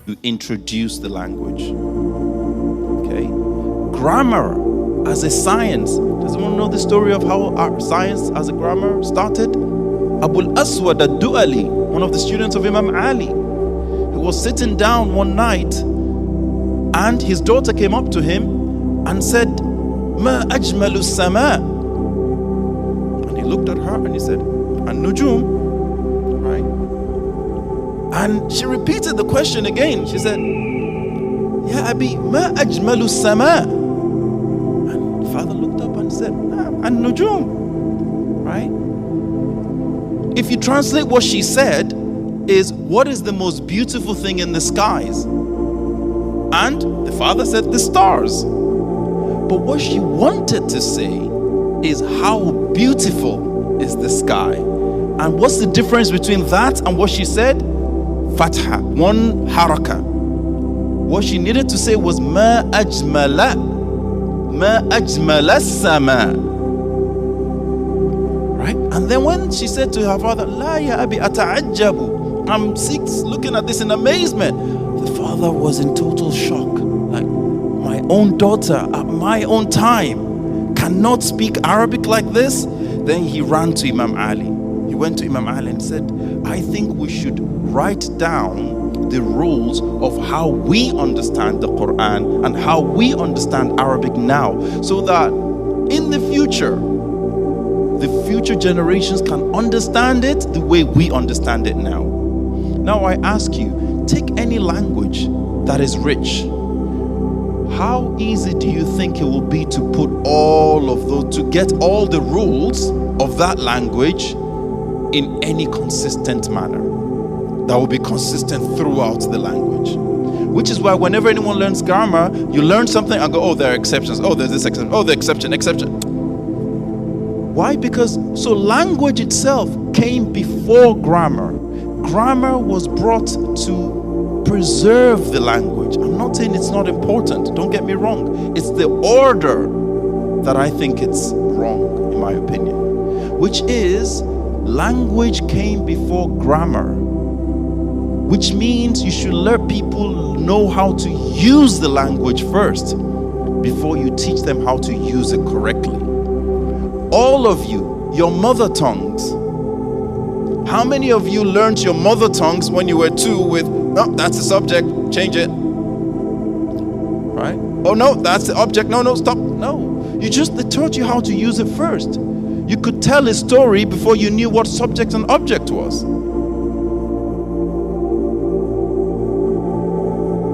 You introduce the language. Okay? Grammar as a science. Does anyone know the story of how our science as a grammar started? Abul Aswad ad-Du'ali, one of the students of Imam Ali, he was sitting down one night and his daughter came up to him and said, Ma ajmalu sama. And he looked at her and he said, An-nujum. Right? And she repeated the question again. She said, Ya Abi, ma ajmalu sama. And father looked up and said, An-nujum. Right? If you translate what she said, is what is the most beautiful thing in the skies? And the father said the stars. But what she wanted to say is how beautiful is the sky. And what's the difference between that and what she said? Fatha, one haraka. What she needed to say was ma ajmala sama. Right? And then when she said to her father, La ya abi ata'ajjabu, I'm looking at this in amazement. The father was in total shock. Like, my own daughter at my own time cannot speak Arabic like this? Then he ran to Imam Ali. He went to Imam Ali and said, I think we should write down the rules of how we understand the Quran and how we understand Arabic now, so that in the future generations can understand it the way we understand it now. Now I ask you, take any language that is rich. How easy do you think it will be to put all of those, to get all the rules of that language in any consistent manner that will be consistent throughout the language? Which is why whenever anyone learns grammar, you learn something and go, oh, there are exceptions. Oh, there's this exception. Oh, the exception. Why? Because language itself came before grammar. Grammar was brought to preserve the language. I'm not saying it's not important, don't get me wrong. It's the order that I think it's wrong, in my opinion. Which is, language came before grammar. Which means you should let people know how to use the language first before you teach them how to use it correctly. All of you, your mother tongues. How many of you learned your mother tongues when you were 2 with, no, that's the subject, change it. Right? Oh no, that's the object, no, stop. No, they taught you how to use it first. You could tell a story before you knew what subject and object was.